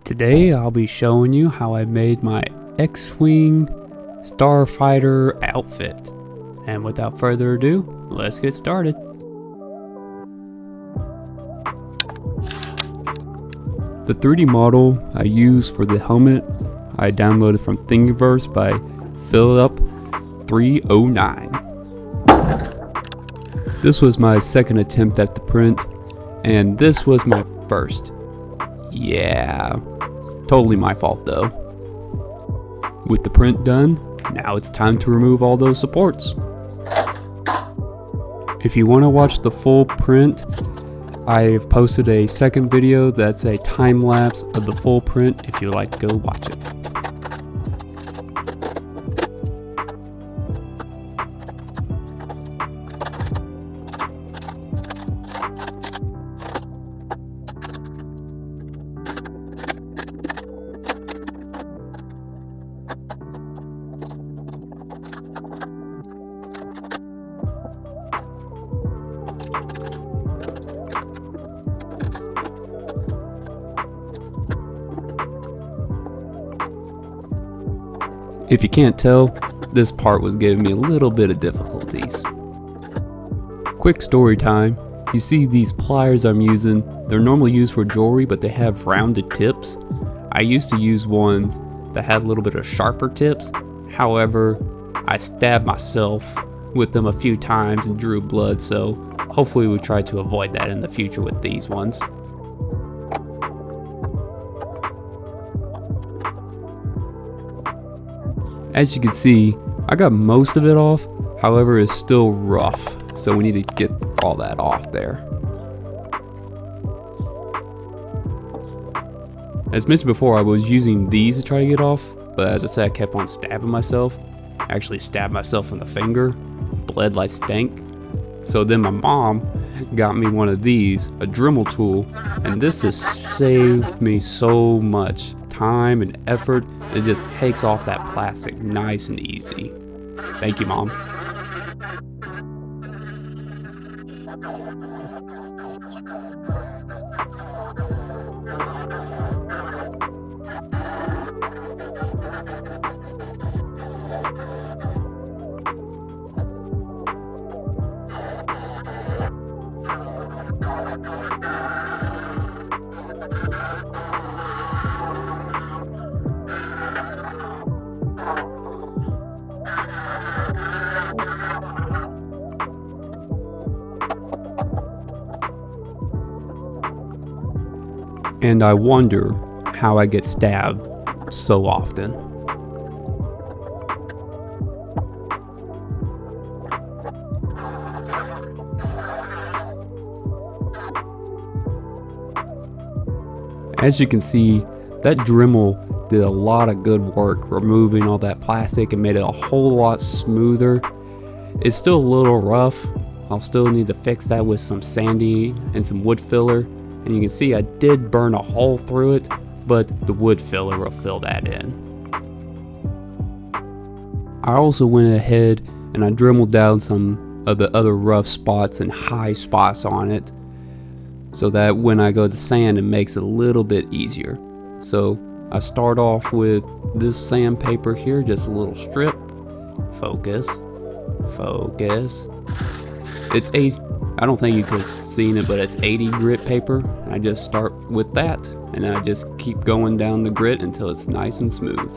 Today I'll be showing you how I made my X-Wing Starfighter outfit. And without further ado, let's get started. The 3D model I used for the helmet I downloaded from Thingiverse by Fillitup309. This was my second attempt at the print, and this was my first. Yeah, totally my fault though. With the print done, now it's time to remove all those supports. If you want to watch the full print, I've posted a second video that's a time lapse of the full print if you'd like to go watch it. If you can't tell, this part was giving me a little bit of difficulties. Quick story time. You see these pliers I'm using, they're normally used for jewelry, but they have rounded tips. I used to use ones that had a little bit of sharper tips. However, I stabbed myself with them a few times and drew blood, so hopefully we try to avoid that in the future with these ones. As you can see, I got most of it off, however it's still rough, so we need to get all that off there. As mentioned before, I was using these to try to get off, but as I said, I kept on stabbing myself. I actually stabbed myself in the finger, bled like stank. So then my mom got me one of these, a Dremel tool, and this has saved me so much time and effort. It just takes off that plastic nice and easy. Thank you, Mom. And I wonder how I get stabbed so often. As you can see, that Dremel did a lot of good work removing all that plastic and made it a whole lot smoother. It's still a little rough. I'll still need to fix that with some sanding and some wood filler. And you can see I did burn a hole through it, but the wood filler will fill that in. I also went ahead and I dremeled down some of the other rough spots and high spots on it, so that when I go to sand, it makes it a little bit easier. So I start off with this sandpaper here, just a little strip. Focus, focus. It's I don't think you could have seen it, but it's 80 grit paper. I just start with that, and I just keep going down the grit until it's nice and smooth.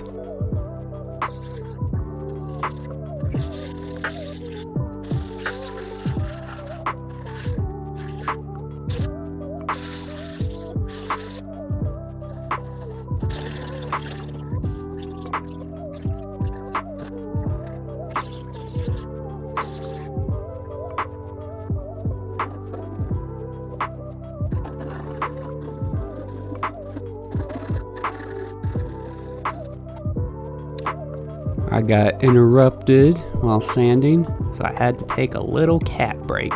I got interrupted while sanding, so I had to take a little cat break.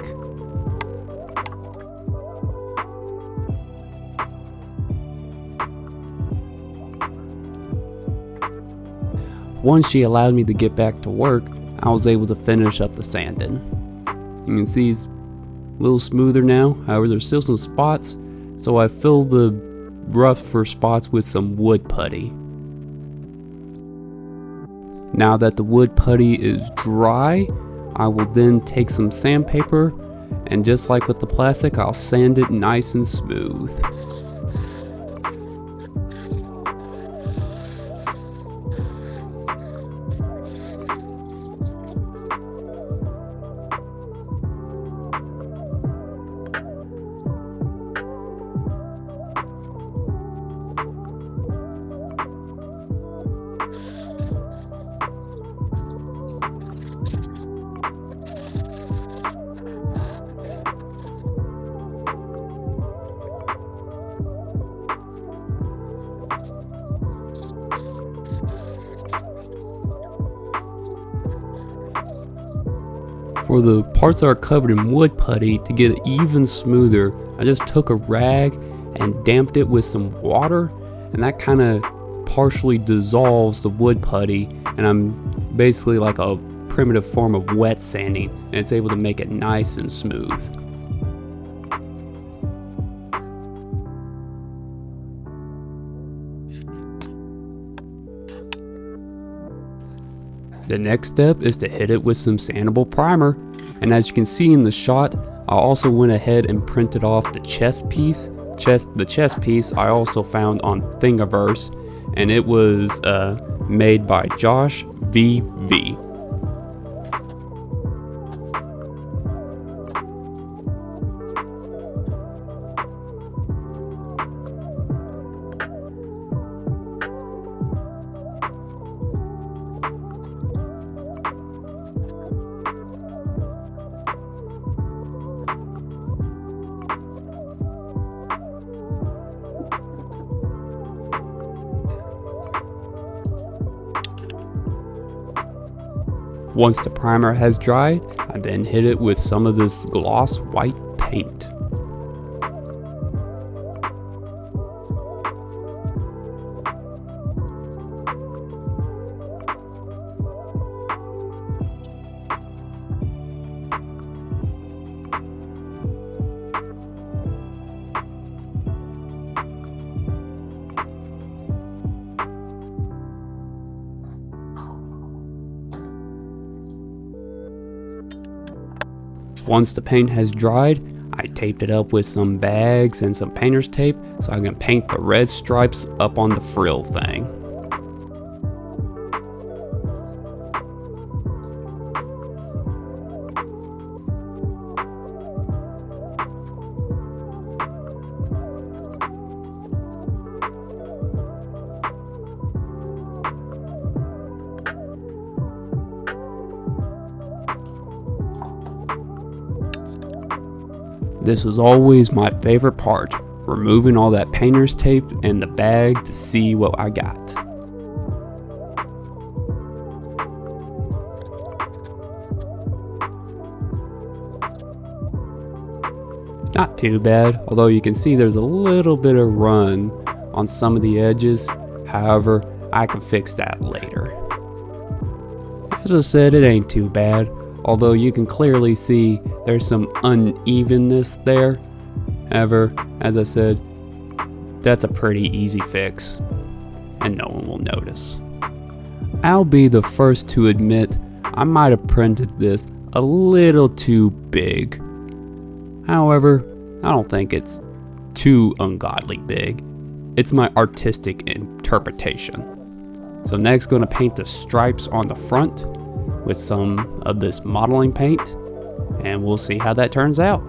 Once she allowed me to get back to work, I was able to finish up the sanding. You can see it's a little smoother now, however there's still some spots, so I filled the rougher spots with some wood putty. Now that the wood putty is dry, I will then take some sandpaper, and just like with the plastic, I'll sand it nice and smooth. For the parts that are covered in wood putty, to get it even smoother, I just took a rag and damped it with some water, and that kind of partially dissolves the wood putty, and I'm basically like a primitive form of wet sanding, and it's able to make it nice and smooth. The next step is to hit it with some sandable primer, and as you can see in the shot, I also went ahead and printed off the chest piece. The chest piece I also found on Thingiverse, and it was made by Joshvv. Once the primer has dried, I then hit it with some of this gloss white paint. Once the paint has dried, I taped it up with some bags and some painter's tape so I can paint the red stripes up on the frill thing. This was always my favorite part, removing all that painter's tape and the bag to see what I got. It's not too bad, although you can see there's a little bit of run on some of the edges. However, I can fix that later. As I said, it ain't too bad, although you can clearly see there's some unevenness there. However, as I said, that's a pretty easy fix, and no one will notice. I'll be the first to admit I might have printed this a little too big. However, I don't think it's too ungodly big. It's my artistic interpretation. So next, going to paint the stripes on the front with some of this modeling paint, and we'll see how that turns out.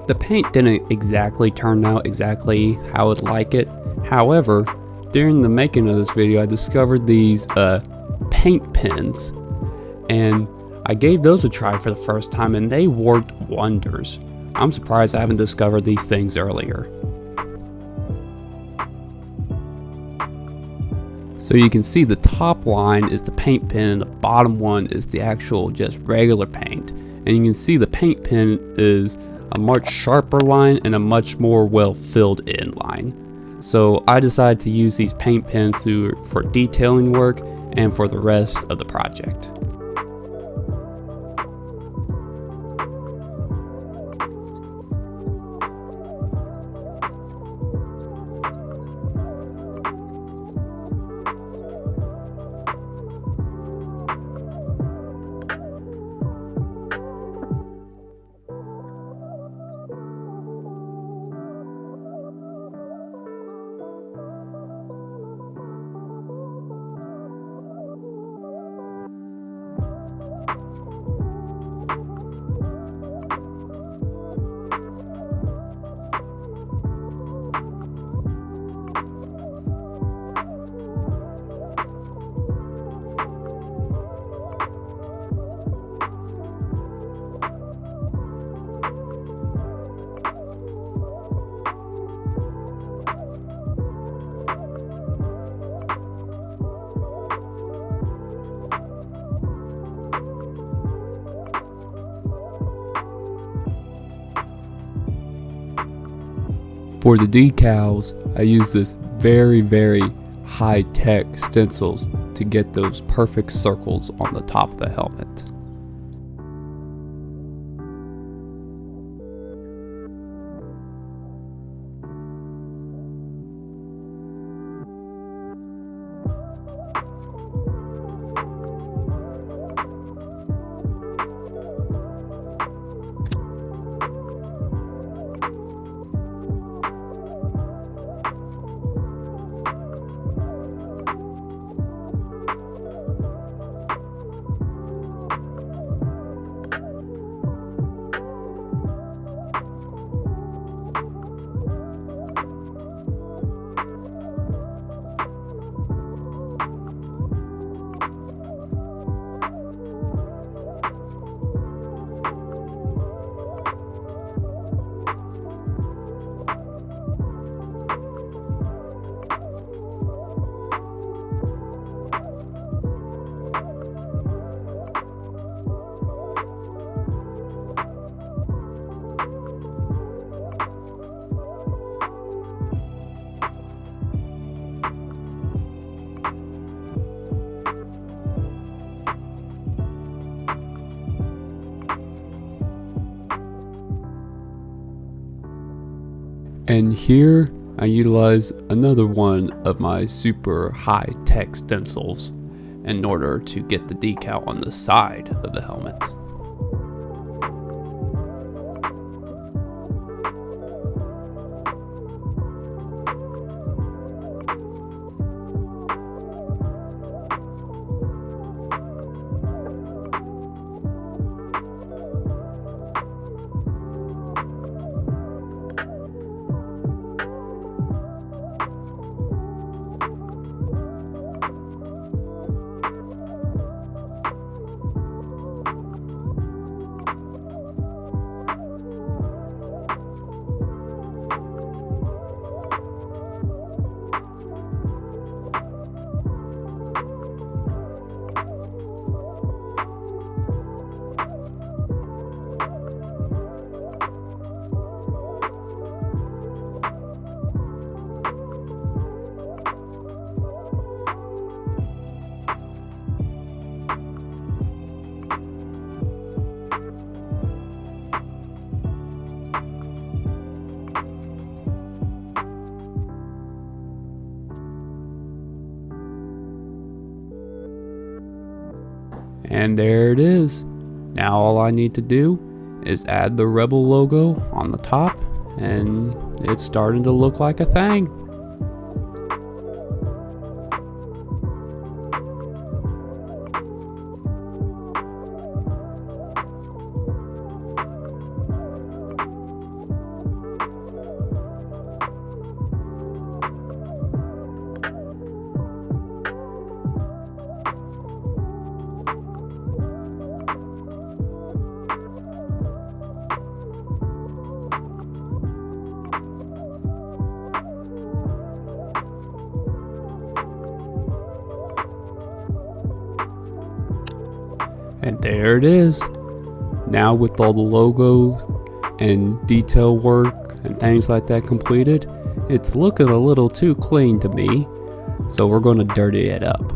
The paint didn't exactly turn out exactly how I'd like it. However, during the making of this video, I discovered these paint pens, and I gave those a try for the first time and they worked wonders. I'm surprised I haven't discovered these things earlier. So you can see the top line is the paint pen and the bottom one is the actual just regular paint. And you can see the paint pen is a much sharper line and a much more well filled in line. So I decided to use these paint pens for detailing work and for the rest of the project. For the decals, I use this very high-tech stencils to get those perfect circles on the top of the helmet. And here I utilize another one of my super high-tech stencils in order to get the decal on the side of the helmet. And there it is. Now all I need to do is add the Rebel logo on the top, and it's starting to look like a thing. And there it is. Now with all the logo and detail work and things like that completed, it's looking a little too clean to me. So we're going to dirty it up.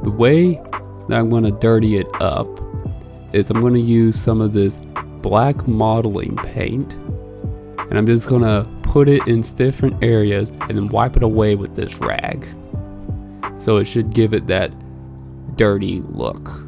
The way that I'm going to dirty it up is I'm going to use some of this black modeling paint, and I'm just going to put it in different areas and then wipe it away with this rag. So it should give it that dirty look.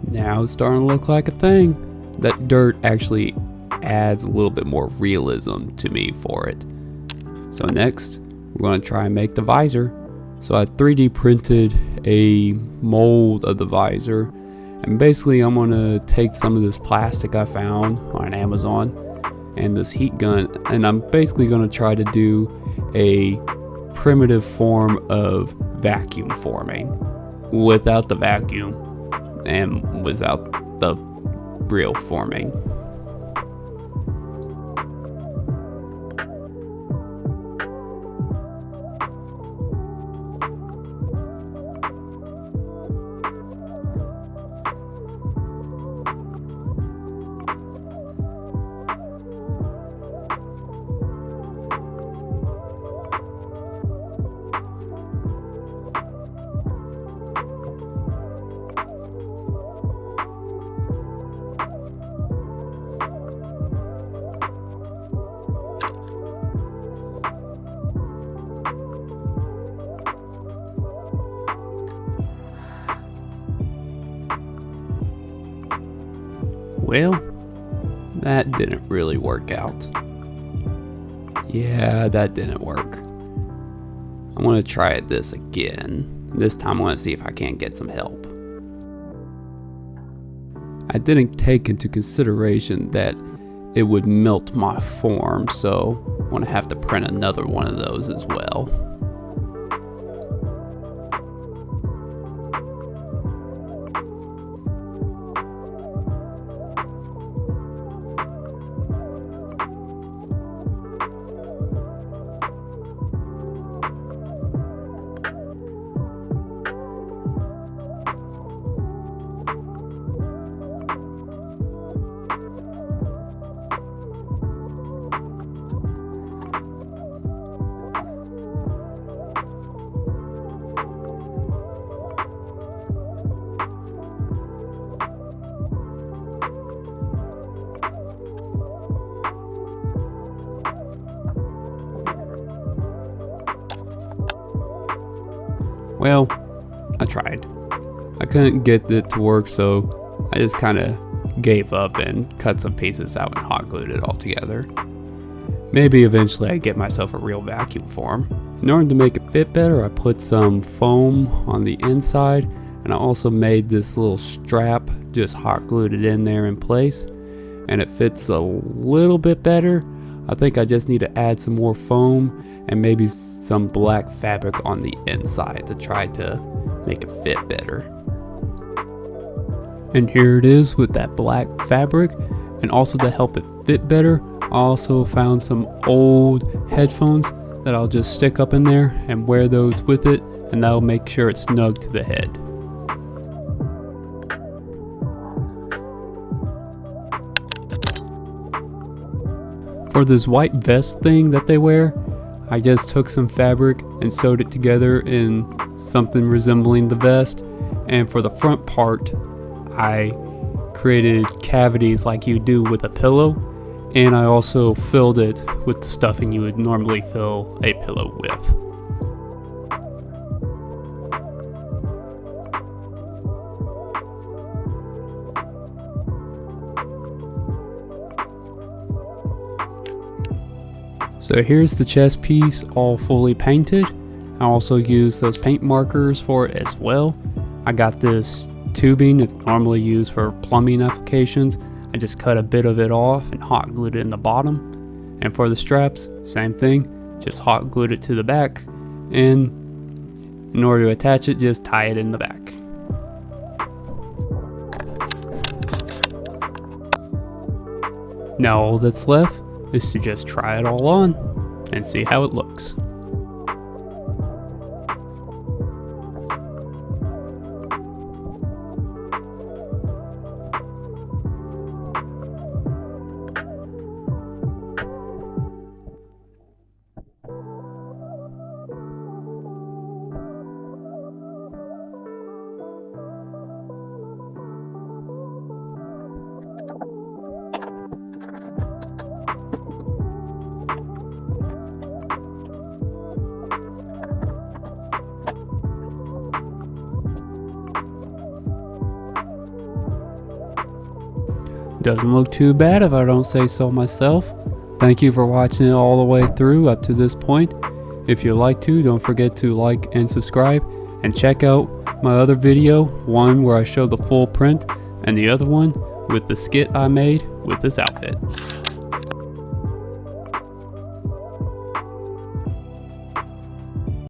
Now it's starting to look like a thing. That dirt actually adds a little bit more realism to me for it. So next, we're going to try and make the visor. So I 3D printed a mold of the visor. And basically I'm going to take some of this plastic I found on Amazon and this heat gun. And I'm basically going to try to do a primitive form of vacuum forming without the vacuum and without the real forming. Well, that didn't really work out. Yeah, that didn't work. I'm gonna try this again. This time I want to see if I can't get some help. I didn't take into consideration that it would melt my form, so I'm gonna have to print another one of those as well. Well, I tried. I couldn't get it to work, so I just kind of gave up and cut some pieces out and hot glued it all together. Maybe eventually I get myself a real vacuum form. In order to make it fit better, I put some foam on the inside, and I also made this little strap, just hot glued it in there in place, and it fits a little bit better. I think I just need to add some more foam and maybe some black fabric on the inside to try to make it fit better. And here it is with that black fabric, and also to help it fit better, I also found some old headphones that I'll just stick up in there and wear those with it, and that'll make sure it's snug to the head. For this white vest thing that they wear, I just took some fabric and sewed it together in something resembling the vest, and for the front part I created cavities like you do with a pillow, and I also filled it with the stuffing you would normally fill a pillow with. So here's the chest piece all fully painted. I also used those paint markers for it as well. I got this tubing, it's normally used for plumbing applications. I just cut a bit of it off and hot glued it in the bottom. And for the straps, same thing, just hot glued it to the back, and in order to attach it, just tie it in the back. Now all that's left is to just try it all on and see how it looks. Doesn't look too bad if I don't say so myself. Thank you for watching it all the way through up to this point. If you'd like to, don't forget to like and subscribe, and check out my other video, one where I show the full print and the other one with the skit I made with this outfit.